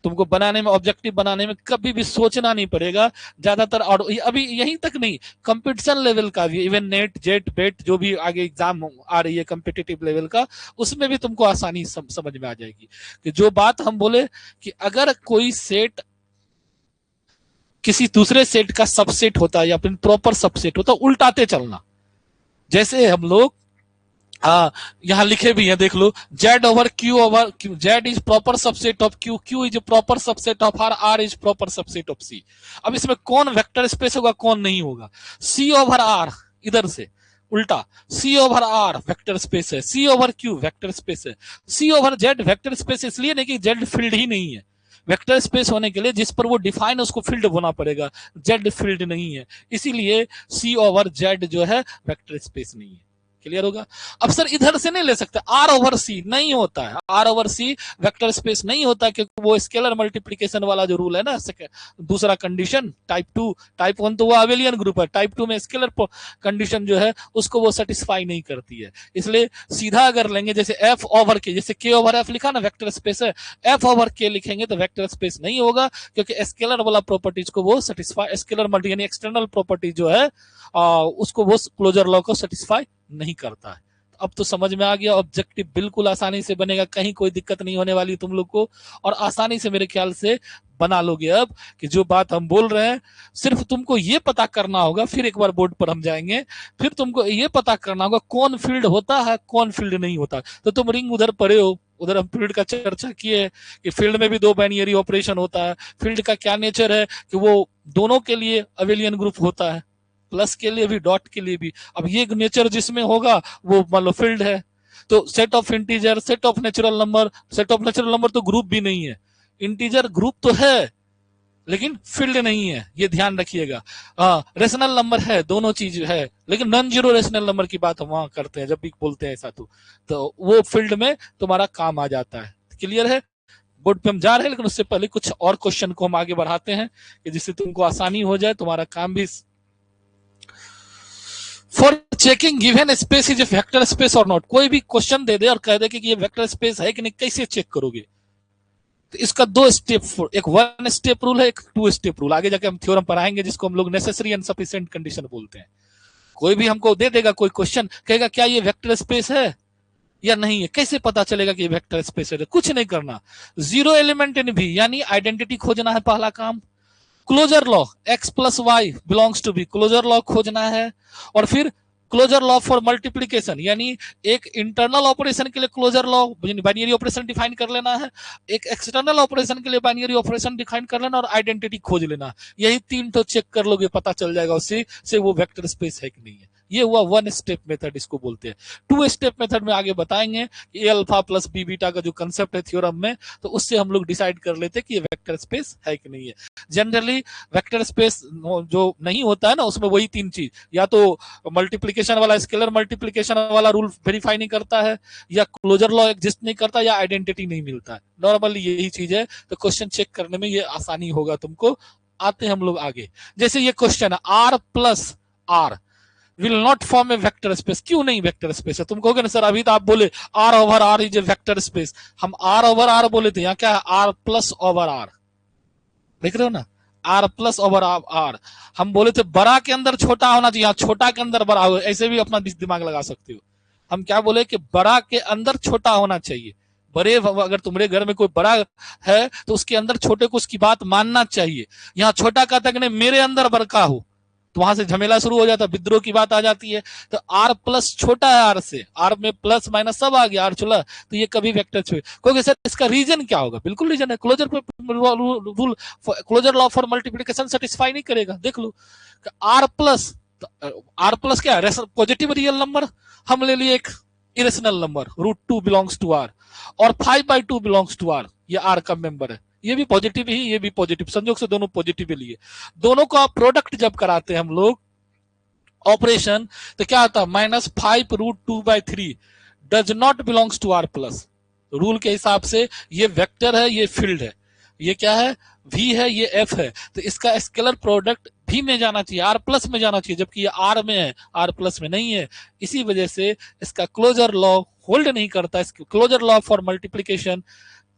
तुमको बनाने में, ऑब्जेक्टिव बनाने में कभी भी सोचना नहीं पड़ेगा ज्यादातर। और अभी यहीं तक नहीं, कंपटीशन लेवल का भी, इवन नेट जेट बेट जो भी आगे एग्जाम आ रही है कंपिटिटिव लेवल का, उसमें भी तुमको आसानी समझ में आ जाएगी कि जो बात हम बोले कि अगर कोई सेट किसी दूसरे सेट का सबसेट होता है या फिर प्रॉपर सबसेट होता है, उल्टाते चलना। जैसे हम लोग यहां लिखे भी हैं, देख लो, Z over Q over Q, Z is proper subset of Q, Q is proper subset of R, R is proper subset of C. अब इसमें कौन वेक्टर स्पेस होगा, कौन नहीं होगा? सी ओवर आर, इधर से उल्टा, सी ओवर आर वेक्टर स्पेस है, सी ओवर क्यू वेक्टर स्पेस है, सी ओवर जेड वेक्टर स्पेस इसलिए नहीं कि जेड फील्ड ही नहीं है। वेक्टर स्पेस होने के लिए जिस पर वो डिफाइन, उसको फील्ड होना पड़ेगा, जेड फील्ड नहीं है, इसीलिए सी ओवर जेड जो है वेक्टर स्पेस नहीं है। क्लियर होगा। अब सर इधर से नहीं ले सकते, आर ओवर सी नहीं होता है, R over C vector space नहीं होता, क्योंकि वो स्केलर मल्टीप्लीकेशन वाला जो रूल है ना, दूसरा कंडीशन टाइप 2, टाइप 1 तो वो अबेलियन ग्रुप है, टाइप 2 में स्केलर कंडीशन जो है उसको वो सेटिस्फाई नहीं करती है। इसलिए सीधा अगर लेंगे जैसे एफ ओवर के, जैसे के ओवर एफ लिखा ना वेक्टर स्पेस है, एफ ओवर के लिखेंगे तो वेक्टर स्पेस नहीं होगा, क्योंकि स्केलर वाला प्रॉपर्टीज को वो सेटिस्फाई, स्केलर मल्टी यानी एक्सटर्नल प्रॉपर्टी जो है उसको वो क्लोजर लॉ को सेटिस्फाई नहीं करता है। अब तो समझ में आ गया, ऑब्जेक्टिव बिल्कुल आसानी से बनेगा, कहीं कोई दिक्कत नहीं होने वाली तुम लोग को, और आसानी से मेरे ख्याल से बना लोगे। अब कि जो बात हम बोल रहे हैं सिर्फ तुमको ये पता करना होगा, फिर एक बार बोर्ड पर हम जाएंगे, फिर तुमको ये पता करना होगा कौन फील्ड होता है कौन फील्ड नहीं होता। तो तुम रिंग उधर पढ़े हो, उधर हम फील्ड का चर्चा किए कि फील्ड में भी दो बाइनरी ऑपरेशन होता है, फील्ड का क्या नेचर है कि वो दोनों के लिए अबेलियन ग्रुप होता है, प्लस के लिए भी डॉट के लिए भी। अब ये नेचर जिसमें होगा वो मान लो फील्ड है। तो set of integer, set of natural number, set of natural number तो ग्रुप भी नहीं है, इंटीजर ग्रुप तो है लेकिन फील्ड नहीं है, ये ध्यान रखिएगा। रेशनल नंबर है, दोनों चीज है, लेकिन नॉन जीरो रेशनल नंबर की बात हम वहां करते हैं जब भी बोलते हैं ऐसा, तो वो फील्ड में तुम्हारा काम आ जाता है। क्लियर है, बोर्ड पे हम जा रहे हैं, लेकिन उससे पहले कुछ और क्वेश्चन को हम आगे बढ़ाते हैं कि जिससे तुमको आसानी हो जाए, तुम्हारा काम भी। For checking given space is a vector space और नॉट, कोई भी क्वेश्चन दे दे और कह दे कि ये वेक्टर स्पेस है कि नहीं, कैसे चेक करोगे? तो इसका दो स्टेप, एक 1 स्टेप रूल है, एक 2 स्टेप रूल, आगे जाके हम थ्योरम पढ़ाएंगे जिसको हम लोग नेसेसरी एंड सफिशिएंट कंडीशन बोलते हैं। कोई भी हमको दे देगा कोई क्वेश्चन, कहेगा क्या ये वेक्टर स्पेस है या नहीं है, कैसे पता चलेगा कि ये वेक्टर स्पेस है? कुछ नहीं करना, जीरो एलिमेंट इन भी यानी आइडेंटिटी खोजना है पहला काम, closure law X plus Y belongs to B, closure law खोजना है, और फिर क्लोजर लॉ फॉर मल्टीप्लीकेशन यानी एक इंटरनल ऑपरेशन के लिए closure law binary operation define कर लेना है, एक एक्सटर्नल ऑपरेशन के लिए बाइनरी ऑपरेशन डिफाइन कर लेना, और आइडेंटिटी खोज लेना। यही 3 तो चेक कर लोगे, पता चल जाएगा उससे से वो वेक्टर स्पेस है कि नहीं है। ये हुआ 1 स्टेप मेथड, इसको बोलते हैं। 2 स्टेप मेथड में आगे बताएंगे कि ए अल्फा प्लस बी बीटा का जो कंसेप्ट है थ्योरम में, तो उससे हम लोग डिसाइड कर लेते हैं कि ये वेक्टर स्पेस है कि नहीं है। जनरली वेक्टर स्पेस जो नहीं होता है ना, उसमें वही 3 चीज, या तो मल्टीप्लीकेशन वाला स्केलर मल्टीप्लीकेशन वाला रूल वेरीफाई नहीं करता है, या क्लोजर लॉ एग्जिस्ट नहीं करता, या आइडेंटिटी नहीं मिलता है। नॉर्मली यही चीज है, तो क्वेश्चन चेक करने में ये आसानी होगा तुमको। आते हैं हम लोग आगे, जैसे ये क्वेश्चन है R plus R will not form a vector space, क्यों नहीं वेक्टर स्पेस है? तुम कहोगे ना सर अभी तो आप बोले R over R is a vector space, हम आर ओवर आर बोले थे, यहाँ क्या है आर प्लस ओवर आर, देख रहे हो ना, आर प्लस ओवर आर। हम बोले थे बड़ा के अंदर छोटा होना चाहिए, यहाँ छोटा के अंदर बड़ा हो, ऐसे भी अपना दिमाग लगा सकते हो। हम क्या बोले कि बड़ा के अंदर छोटा होना चाहिए, बड़े अगर तुम्हारे घर में कोई बड़ा है तो उसके अंदर छोटे को उसकी बात मानना चाहिए। यहाँ छोटा कहता कि नहीं मेरे अंदर बड़का हो, तो वहां से झमेला शुरू हो जाता, विद्रोह की बात आ जाती है। तो आर प्लस छोटा है आर से, आर में प्लस माइनस सब आ गया, आर चला, तो ये कभी वेक्टर छुए। क्योंकि सर इसका रीजन क्या होगा? बिल्कुल रीजन है, closure rule, closure law for multiplication satisfy नहीं करेगा। देख लो आर प्लस, आर प्लस क्या है? पॉजिटिव रियल नंबर, हम ले लिए एक irrational number, √2 belongs to R, और 5/2 बिलोंग्स टू आर, ये आर का मेंबर है, ये भी पॉजिटिव ही, ये भी पॉजिटिव, संयोग से दोनों पॉजिटिव ही लिए। दोनों का प्रोडक्ट जब कराते हैं हम लोग ऑपरेशन, तो क्या आता है -5√2/3 does not belongs to R plus. Rule के हिसाब से ये वेक्टर है, ये फील्ड है, ये क्या है v है, ये f है, तो इसका स्केलर प्रोडक्ट v में जाना चाहिए, r प्लस में जाना चाहिए, जबकि ये r में है, r प्लस में नहीं है। इसी वजह से इसका क्लोजर लॉ होल्ड नहीं करता, closure law for multiplication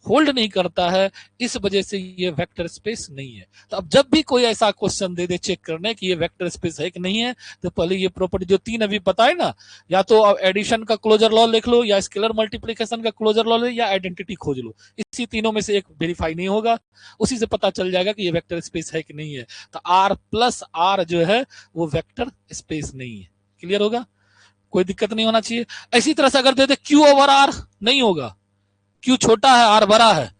hold नहीं करता है, इस वजह से ये वेक्टर स्पेस नहीं है। तो अब जब भी कोई ऐसा क्वेश्चन दे दे चेक करने कि ये वेक्टर स्पेस है कि नहीं है, तो पहले ये प्रॉपर्टी जो 3 अभी बताए ना, या तो एडिशन का क्लोजर लॉ लिख लो, या स्केलर मल्टीप्लिकेशन का क्लोजर लॉ लो, या आइडेंटिटी खोज लो, इसी तीनों में से एक वेरीफाई नहीं होगा, उसी से पता चल जाएगा कि ये वेक्टर स्पेस है कि नहीं है। तो आर प्लस आर जो है वो वेक्टर स्पेस नहीं है। क्लियर होगा, कोई दिक्कत नहीं होना चाहिए। इसी तरह से अगर दे दे क्यू ओवर आर, नहीं होगा, क्यू छोटा है आर बड़ा है,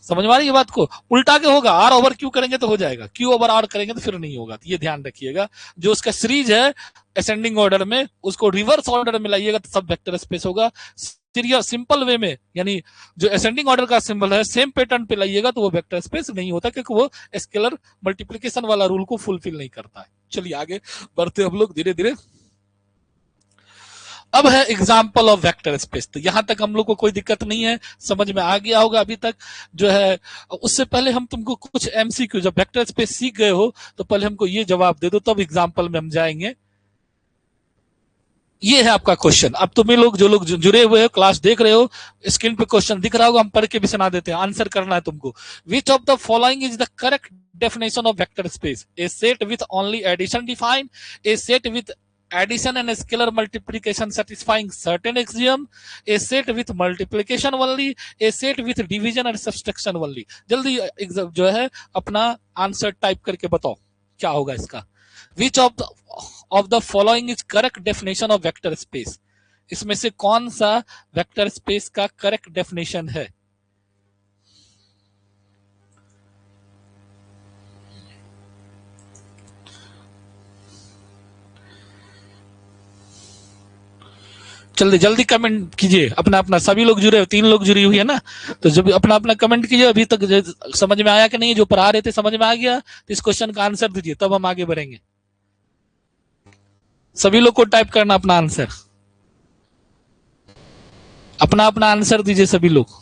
समझ में आ रही है बात को? उल्टा के होगा, आर ओवर क्यू करेंगे तो हो जाएगा, क्यू ओवर आर करेंगे तो फिर नहीं होगा। तो ये ध्यान रखिएगा, जो उसका सीरीज है असेंडिंग ऑर्डर में, उसको रिवर्स ऑर्डर में लाइएगा तो सब वेक्टर स्पेस होगा। सीरियस सिंपल वे में, यानी जो असेंडिंग ऑर्डर का सिंबल है सेम पैटर्न पे लाइएगा तो वो वेक्टर स्पेस नहीं होता, क्योंकि वो स्केलर मल्टीप्लीकेशन वाला रूल को फुलफिल नहीं करता है। चलिए आगे बढ़ते हम लोग धीरे धीरे। अब है एग्जाम्पल ऑफ वेक्टर स्पेस। तो यहां तक हम लोग को कोई दिक्कत नहीं है, समझ में आ गया होगा अभी तक जो है। उससे पहले हम तुमको कुछ एमसीक्यू, जब वेक्टर स्पेस सीख गए हो तो पहले हमको ये जवाब दे दो, तब एग्जाम्पल में हम जाएंगे। ये है आपका क्वेश्चन। अब तुम्हें लोग, जो लोग जुड़े हुए हो, क्लास देख रहे हो, स्क्रीन पे क्वेश्चन दिख रहा होगा, हम पढ़ के भी सुना देते हैं, आंसर करना है तुमको। विच of the following is the correct definition of vector space? A set with only addition defined, a set with addition and scalar multiplication satisfying certain axiom, a set with multiplication only, a set with division and subtraction only। जल्दी जो है अपना answer type करके बताओ क्या होगा इसका। विच of the following is correct definition of vector space? इसमें से कौन सा वेक्टर स्पेस का करेक्ट डेफिनेशन है? जल्दी जल्दी कमेंट कीजिए अपना अपना। सभी लोग जुड़े, 3 लोग जुड़ी हुई है ना, तो जब अपना अपना कमेंट कीजिए। अभी तक समझ में आया कि नहीं? जो पढ़ा रहे थे समझ में आ गया तो इस क्वेश्चन का आंसर दीजिए, तब हम आगे बढ़ेंगे। सभी लोग को टाइप करना अपना आंसर, अपना अपना आंसर दीजिए सभी लोग।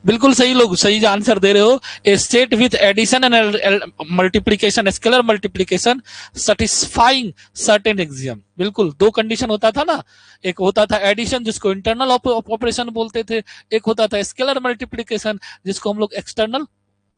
बिल्कुल सही लोग सही आंसर दे रहे हो। A set with addition and multiplication, scalar multiplication satisfying certain axiom. बिल्कुल, 2 कंडीशन होता था ना, एक होता था एडिशन जिसको इंटरनल ऑपरेशन बोलते थे, एक होता था स्केलर मल्टीप्लीकेशन जिसको हम लोग एक्सटर्नल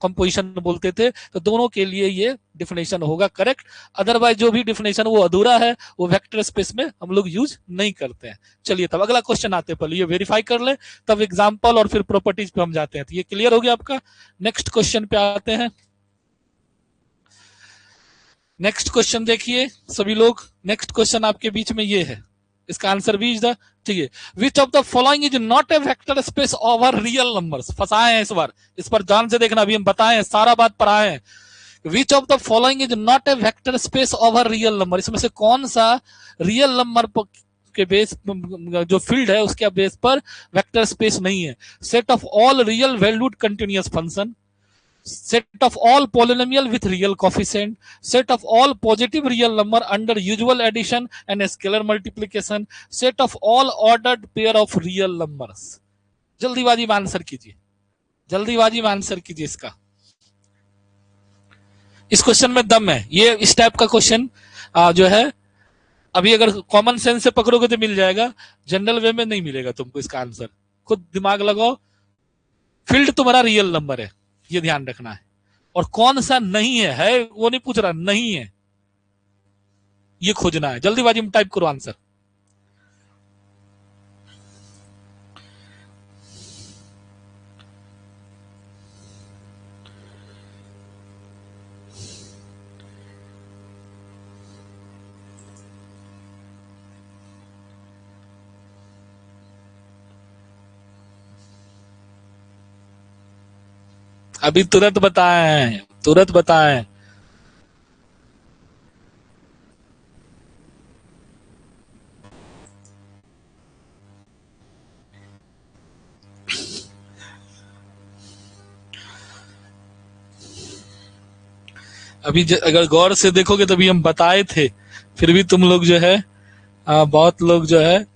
कंपोजिशन बोलते थे। तो दोनों के लिए ये डिफिनेशन होगा करेक्ट। अदरवाइज जो भी डिफिनेशन वो अधूरा है, वो वेक्टर स्पेस में हम लोग यूज नहीं करते हैं। चलिए तब अगला क्वेश्चन आते हैं, पहले ये वेरीफाई कर ले, तब एग्जांपल और फिर प्रॉपर्टीज पे हम जाते हैं। तो ये क्लियर हो गया आपका। नेक्स्ट क्वेश्चन पे आते हैं। नेक्स्ट क्वेश्चन देखिए सभी लोग। नेक्स्ट क्वेश्चन आपके बीच में ये है, इसका आंसर भी इज द, ठीक है। Which of the following is not a vector space over real numbers? फंसाए हैं इस बार, इस पर ध्यान से देखना, अभी हम बताए हैं, सारा बात पढ़ाए हैं। विच of the following is not a vector space over real number? इसमें से कौन सा रियल नंबर के बेस, जो फील्ड है उसके बेस पर वेक्टर स्पेस नहीं है? Set of all real valued continuous function, set of all polynomial with real coefficient, set of all positive real number under usual addition and scalar multiplication, set of all ordered pair of real numbers। जल्दीबाजी में answer कीजिए, जल्दीबाजी में answer कीजिए इसका। इस question में दम है, ये इस टाइप का क्वेश्चन जो है अभी अगर कॉमन सेंस से पकड़ोगे तो मिल जाएगा, जनरल वे में नहीं मिलेगा तुमको इसका आंसर। खुद दिमाग लगाओ। फील्ड तुम्हारा रियल नंबर है, ये ध्यान रखना है, और कौन सा नहीं है वो नहीं पूछ रहा, नहीं है ये खोजना है। जल्दीबाजी में टाइप करो आंसर। अभी तुरंत बताएं, तुरंत बताएं। अभी अगर गौर से देखोगे तो अभी हम बताए थे, फिर भी तुम लोग जो है बहुत लोग जो है,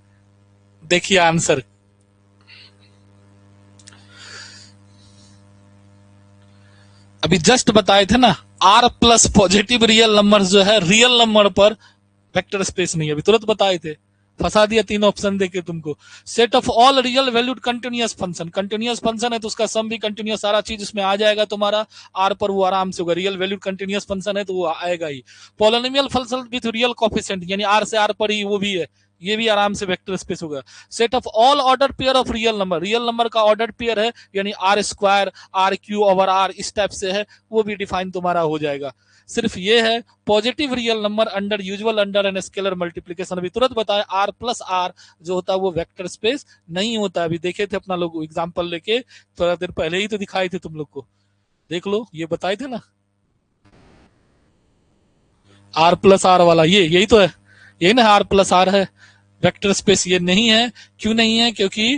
देखिए आंसर। अभी जस्ट बताए थे ना, R plus positive real number जो है, रियल नंबर पर वेक्टर स्पेस नहीं है, अभी तुरंत बताए थे। फंसा दिया 3 ऑप्शन देके तुमको। Set of all real valued continuous function, continuous function है तो उसका सम भी कंटिन्यूअस, सारा चीज उसमें आ जाएगा तुम्हारा। आर पर वो आराम से होगा, रियल वैल्यूड कंटिन्यूअस फंक्शन है तो वो आएगा ही। Polynomial function with real coefficient, यानी आर से आर पर ही वो भी है, ये भी आराम से वेक्टर स्पेस होगा। Set of all order pair of real number, real number का ऑर्डर पेयर है, यानी R square R Q over R इस टाइप से है, वो भी डिफाइन तुम्हारा हो जाएगा। सिर्फ ये है positive real number under usual under and scalar multiplication, अभी तुरंत बताया आर प्लस आर जो होता है वो वेक्टर स्पेस नहीं होता। अभी देखे थे अपना लोग एग्जांपल लेके, थोड़ा देर पहले ही तो दिखाए थे तुम लोग को, देख लो, ये बताए थे ना आर प्लस आर वाला, ये यही तो है, यही ना आर प्लस आर है, वेक्टर स्पेस ये नहीं है। क्यों नहीं है? क्योंकि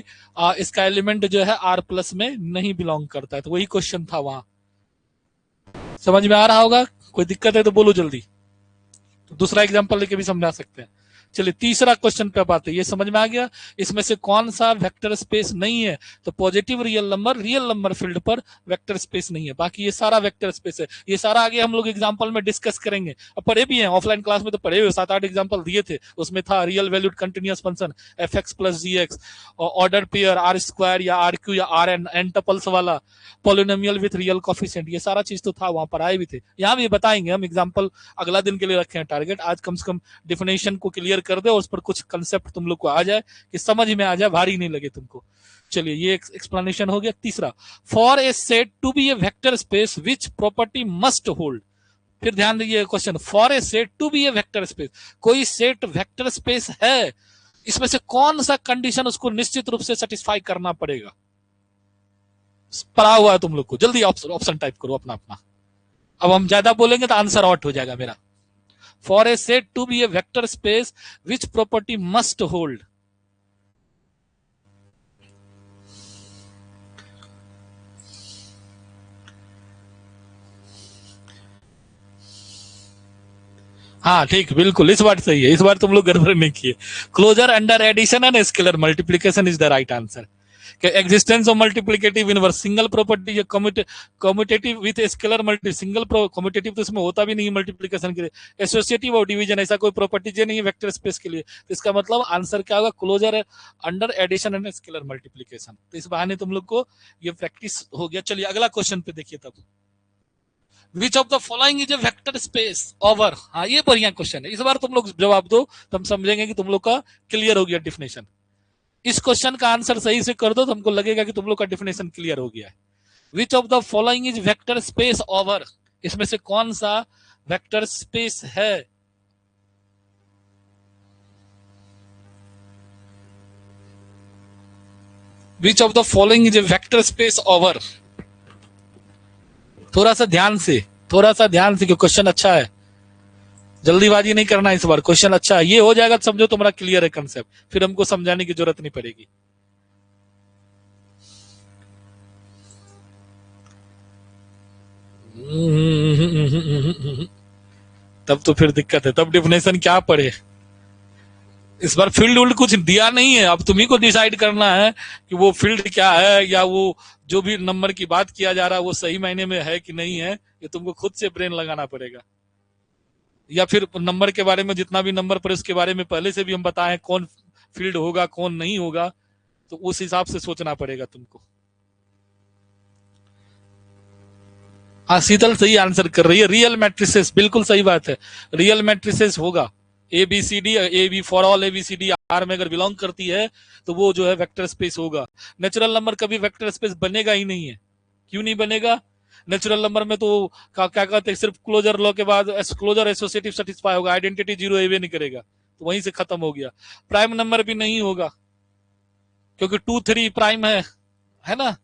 इसका एलिमेंट जो है आर प्लस में नहीं बिलोंग करता है। तो वही क्वेश्चन था वहां। समझ में आ रहा होगा? कोई दिक्कत है तो बोलो जल्दी। तो दूसरा एग्जांपल लेके भी समझा सकते हैं। चलिए तीसरा क्वेश्चन पे बात है। ये समझ में आ गया? इसमें से कौन सा वेक्टर स्पेस नहीं है? तो पॉजिटिव रियल नंबर फील्ड पर वेक्टर स्पेस नहीं है। बाकी ये सारा वेक्टर स्पेस है। ये सारा आगे हम लोग एग्जांपल में डिस्कस करेंगे। अब पढ़े भी हैं, ऑफलाइन क्लास में तो पढ़े हुए 7-8 एग्जांपल दिए थे। उसमें था real valued continuous function F X plus G X, order pair R square या आर क्यू या आर एन एन टपल्स वाला, पोलिनोमियल विथ रियल कॉफिशिएंट। ये सारा चीज तो था, वहां पर आए भी थे। यहाँ भी बताएंगे हम एग्जाम्पल। अगला दिन के लिए रखे हैं टारगेट। आज कम से कम डिफिनेशन को क्लियर कर दे और उस पर कुछ कंसेप्ट तुम लोग को आ जाए, कि समझ में आ जाए, भारी नहीं लगे तुमको। चलिए ये एक्सप्लेनेशन हो गया। तीसरा, for a set to be a vector space which property must hold. फिर ध्यान दीजिए question, for a set to be a vector space, कोई सेट वेक्टर स्पेस है, इसमें से कौन सा कंडीशन उसको निश्चित रूप से सेटिस्फाई करना पड़ेगा? पढ़ा हुआ है तुम लोग को, जल्दी ऑप्शन टाइप करो अपना अपना। अब हम ज्यादा बोलेंगे तो आंसर आउट हो जाएगा मेरा। For a set to be a vector space which property must hold. हाँ ठीक, बिल्कुल इस बार सही है। इस बार तुम लोग गड़बड़ नहीं किए। Closure under addition and scalar multiplication is the right answer. Existence of multiplicative inverse, single property या commutative with scalar multi, single commutative तो इसमें होता भी नहीं मल्टीप्लिकेशन के लिए। एसोसिएटिव और डिवीजन, ऐसा कोई प्रॉपर्टी नहीं है वेक्टर स्पेस के लिए। तो इसका मतलब आंसर क्या होगा? Closure under addition and scalar multiplication. तो इस बहाने तुम लोग को ये प्रैक्टिस हो गया। चलिए अगला क्वेश्चन पे देखिए तब। विच of the following is a vector space over. हाँ ये बढ़िया क्वेश्चन है। इस बार तुम लोग जवाब दो तो हम समझेंगे कि तुम लोग का क्लियर हो गया डिफिनेशन। इस क्वेश्चन का आंसर सही से कर दो तो हमको लगेगा कि तुम लोग का डिफिनेशन क्लियर हो गया है। Which of the following is vector space over, इसमें से कौन सा वेक्टर स्पेस है? Which of the following is a vector space over. थोड़ा सा ध्यान से, क्योंकि क्वेश्चन अच्छा है। जल्दीबाजी नहीं करना इस बार, क्वेश्चन अच्छा है। ये हो जाएगा तो समझो तुम्हारा क्लियर है कंसेप्ट, फिर हमको समझाने की जरूरत नहीं पड़ेगी। तब तो फिर दिक्कत है, तब डिफिनेशन क्या पढ़े। इस बार फील्ड उल्ड कुछ दिया नहीं है, अब तुम्ही को डिसाइड करना है कि वो फील्ड क्या है, या वो जो भी नंबर की बात किया जा रहा है वो सही मायने में है कि नहीं है। ये तुमको खुद से ब्रेन लगाना पड़ेगा। या फिर नंबर के बारे में जितना भी नंबर पर उसके बारे में पहले से भी हम बताएं कौन फील्ड होगा कौन नहीं होगा, तो उस हिसाब से सोचना पड़ेगा तुमको। हाँ शीतल सही आंसर कर रही है, रियल मैट्रिसेस, बिल्कुल सही बात है। रियल मैट्रिसेस होगा, A B C D, A B for all A B C D R में अगर बिलोंग करती है तो वो जो है वेक्टर स्पेस होगा। नेचुरल नंबर कभी वेक्टर स्पेस बनेगा ही नहीं है। क्यों नहीं बनेगा? नेचुरल नंबर में तो क्या कहते हैं, सिर्फ क्लोजर लॉ के बाद क्लोजर एसोसिएटिव सेटिस्फाई होगा, आइडेंटिटी जीरो एवे नहीं करेगा, तो वहीं से खत्म हो गया। प्राइम नंबर भी नहीं होगा क्योंकि 2-3 प्राइम है ना।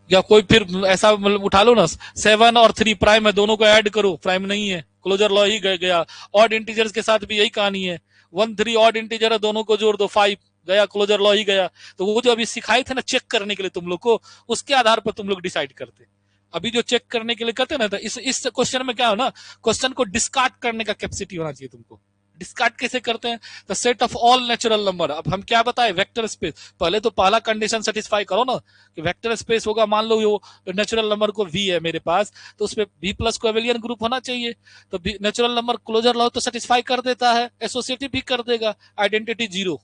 या कोई फिर ऐसा उठा लो ना, 7 और 3 प्राइम है, दोनों को ऐड करो, प्राइम नहीं है, क्लोजर लॉ ही गया। ऑड इंटीजर्स के साथ भी यही कहानी है, 1-3 ऑड इंटीजर है, दोनों को जोड़ दो 5, गया, क्लोजर लॉ ही गया। तो वो जो अभी सिखाए थे ना चेक करने के लिए तुम लोग को, उसके आधार पर तुम लोग डिसाइड करते। अभी जो चेक करने के लिए करते ना, तो इस क्वेश्चन में क्या हो ना, क्वेश्चन को डिस्कार्ड करने का कैपेसिटी होना चाहिए तुमको। डिस्कार्ड कैसे करते हैं? The set of all natural number. अब हम क्या बताए, वेक्टर स्पेस। पहले तो पहला कंडीशन सेटिस्फाई करो ना कि वेक्टर स्पेस होगा। मान लो यो नेचुरल नंबर को वी है मेरे पास, तो उसमें वी प्लस को एबेलियन ग्रुप होना चाहिए। तो नेचुरल नंबर क्लोजर लॉ तो सेटिस्फाई कर देता है, एसोसिएटिव भी कर देगा, आइडेंटिटी जीरो।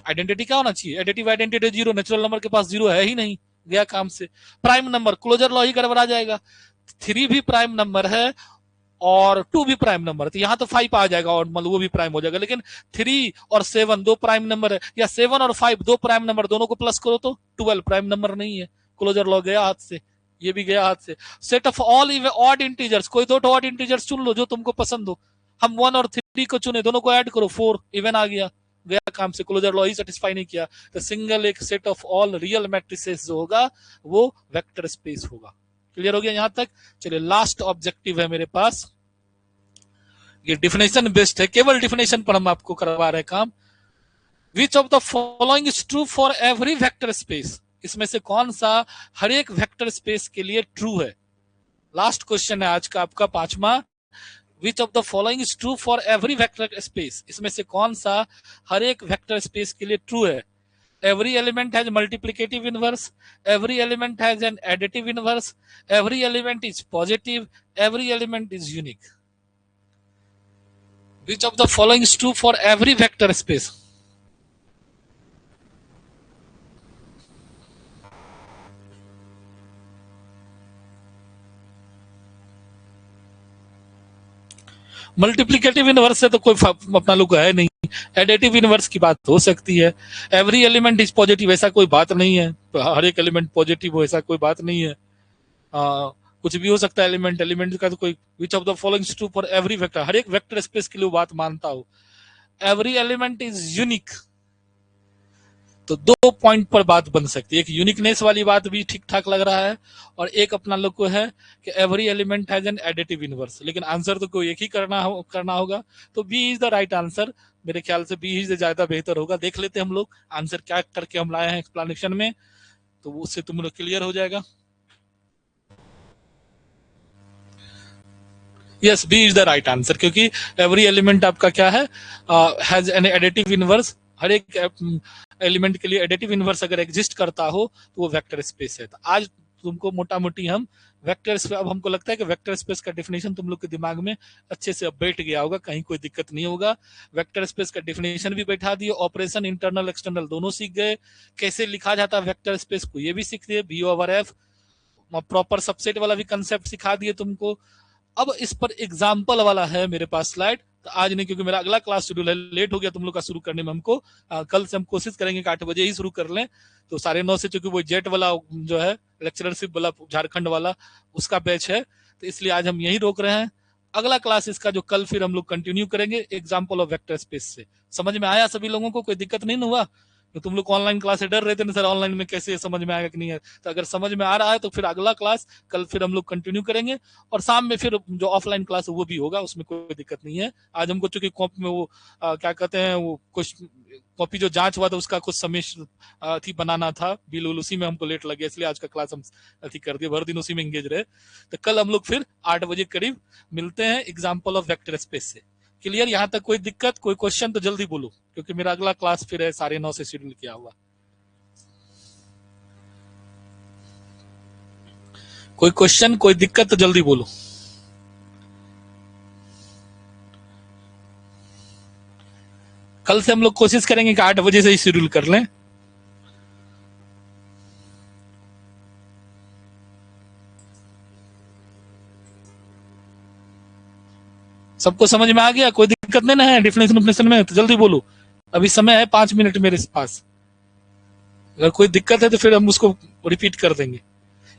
आइडेंटिटी क्या होना चाहिए? Additive identity zero, natural number के पास जीरो है ही नहीं, गया काम से। प्राइम नंबर क्लोजर लॉ ही गड़बड़ा जाएगा। 3 भी प्राइम नंबर है और 2 भी प्राइम नंबर है, तो यहां तो 5 आ जाएगा और मतलब वो भी प्राइम हो जाएगा। लेकिन 3 और 7 दो प्राइम नंबर है, या 7 और 5 दो प्राइम नंबर, दोनों को प्लस करो तो 12 प्राइम नंबर नहीं है, क्लोजर लॉ गया हाथ से, ये भी गया हाथ से। Set of all odd integers, कोई दो ऑड इंटीजर्स चुन लो जो तुमको पसंद हो। हम 1 और 3 को चुने, दोनों को ऐड करो 4, इवन आ गया, गया काम से, क्लोजर लॉ ही सेटिस्फाई नहीं किया। तो सिंगल एक set of all real matrices जो होगा वो वेक्टर स्पेस होगा। क्लियर हो गया यहां तक? चलिए लास्ट ऑब्जेक्टिव है मेरे पास, ये डिफिनेशन बेस्ड है, केवल डिफिनेशन पर हम आपको करवा रहे हैं काम। विच of the following is true for every vector space, इसमें से कौन सा हर एक वेक्टर स्पेस के लिए ट्रू है। लास्ट क्वेश्चन है आज का आपका पांचवा। विच of the following is true for every vector space, इसमें से कौन सा हर एक वेक्टर स्पेस के लिए ट्रू है। Every element has multiplicative inverse, every element has an additive inverse, every element is positive, every element is unique. Which of the following is true for every vector space? Multiplicative inverse से तो कोई अपना लोग है नहीं, additive inverse की बात हो सकती है। एवरी एलिमेंट इज पॉजिटिव, ऐसा कोई बात नहीं है, हर एक एलिमेंट पॉजिटिव हो ऐसा कोई बात नहीं है। कुछ भी हो सकता है एलिमेंट, एलिमेंट का तो कोई। Which of the following is true for every vector, हर एक वेक्टर स्पेस के लिए बात मानता हो। एवरी एलिमेंट इज यूनिक, तो दो पॉइंट पर बात बन सकती है। एक यूनिकनेस वाली बात भी ठीक ठाक लग रहा है, और एक अपना लोग को है कि every element has an additive inverse, लेकिन आंसर तो कोई एक ही करना होगा। तो B is the right answer. मेरे ख्याल से बी ही ज्यादा बेहतर होगा। देख लेते हैं हम लोग आंसर क्या करके हम लाए हैं एक्सप्लेनेशन में, तो उससे तुम लोग क्लियर हो जाएगा। Yes, B is the right answer, क्योंकि एवरी एलिमेंट आपका क्या है, हैज एन एडिटिव इनवर्स। हर एक एलिमेंट के लिए एडिटिव इनवर्स अगर एग्जिस्ट करता हो तो वो वेक्टर स्पेस है। तो आज तुमको मोटा मोटी हम वेक्टर स्पेस, अब हमको लगता है कि वेक्टर स्पेस का डेफिनेशन तुम लोग के दिमाग में अच्छे से अब बैठ गया होगा, कहीं कोई दिक्कत नहीं होगा। वेक्टर स्पेस का डेफिनेशन भी बैठा दिए, ऑपरेशन इंटरनल एक्सटर्नल दोनों सीख गए, कैसे लिखा जाता है वेक्टर स्पेस को ये भी सीख दिए, B over F, proper subset वाला भी कंसेप्ट सिखा दिए तुमको। अब इस पर एग्जाम्पल वाला है मेरे पास स्लाइड, तो आज नहीं, क्योंकि मेरा अगला क्लास शेड्यूल है, लेट हो गया तुम लोग का शुरू करने में हमको। कल से हम कोशिश करेंगे कि 8 बजे ही शुरू कर लें। तो 9:30 से, चूंकि वो जेट वाला जो है लेक्चरशिप वाला झारखंड वाला उसका बैच है, तो इसलिए आज हम यही रोक रहे हैं। अगला क्लास इसका जो कल फिर हम लोग कंटिन्यू करेंगे एग्जाम्पल ऑफ वेक्टर स्पेस से। समझ में आया सभी लोगों को, कोई दिक्कत नहीं हुआ। तो तुम लोग ऑनलाइन क्लास से डर रहे थे ना सर ऑनलाइन में कैसे समझ में आएगा कि नहीं है, तो अगर समझ में आ रहा है तो फिर अगला क्लास कल फिर हम लोग कंटिन्यू करेंगे, और शाम में फिर जो ऑफलाइन क्लास है वो भी होगा, उसमें कोई दिक्कत नहीं है। आज हमको चूंकि कॉपी में वो क्या कहते हैं, वो कुछ कॉपी जो जांच हुआ था उसका कुछ समय थी बनाना था बिल उल, उसी में हमको लेट लग गया, इसलिए आज का क्लास हम अथी कर दिए, भर दिन उसी में एंगेज रहे। तो कल हम लोग फिर 8 बजे करीब मिलते हैं एग्जाम्पल ऑफ वेक्टर स्पेस से। क्लियर? यहाँ तक कोई दिक्कत, कोई क्वेश्चन तो जल्दी बोलो, क्योंकि मेरा अगला क्लास फिर है 9:30 से शेड्यूल किया हुआ। कोई क्वेश्चन, कोई दिक्कत तो जल्दी बोलो। कल से हम लोग कोशिश करेंगे कि 8 बजे से ही शेड्यूल कर लें। सबको समझ में आ गया? कोई दिक्कत नहीं ना है डिफिनेशन उफिनेशन में? तो जल्दी बोलो, अभी समय है 5 मिनट मेरे पास। अगर कोई दिक्कत है तो फिर हम उसको रिपीट कर देंगे।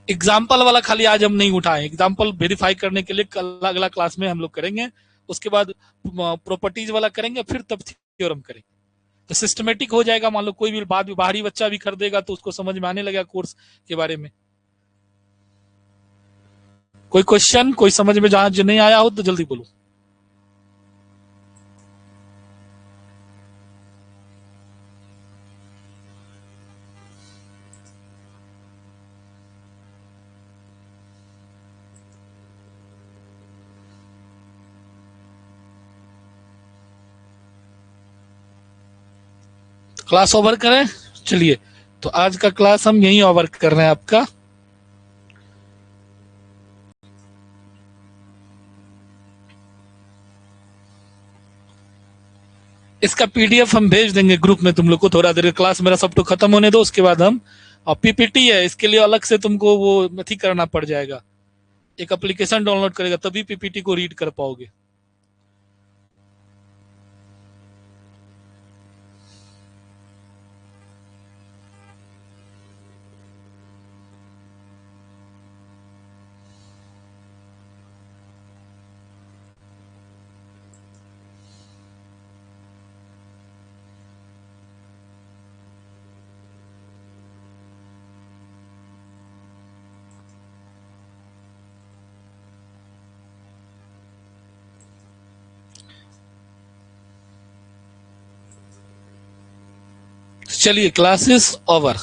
एग्जाम्पल वाला खाली आज हम नहीं उठाए, एग्जाम्पल वेरीफाई करने के लिए कल अगला क्लास में हम लोग करेंगे। उसके बाद प्रॉपर्टीज वाला करेंगे, फिर तब थ्योरम करेंगे। तो सिस्टमेटिक हो जाएगा। मान लो कोई भी बात भी बाहरी बच्चा भी खरीदेगा तो उसको समझ में आने लगेगा कोर्स के बारे में। कोई क्वेश्चन, कोई समझ में जहां जो नहीं आया हो तो जल्दी बोलो। क्लास ओवर करें? चलिए, तो आज का क्लास हम यही ओवर कर रहे हैं आपका। इसका पीडीएफ हम भेज देंगे ग्रुप में तुम लोग को, थोड़ा देर क्लास मेरा सब तो खत्म होने दो, उसके बाद हम। और पीपीटी है, इसके लिए अलग से तुमको वो अथी करना पड़ जाएगा, एक एप्लीकेशन डाउनलोड करेगा तभी पीपीटी को रीड कर पाओगे। चलिए, क्लासेस ओवर।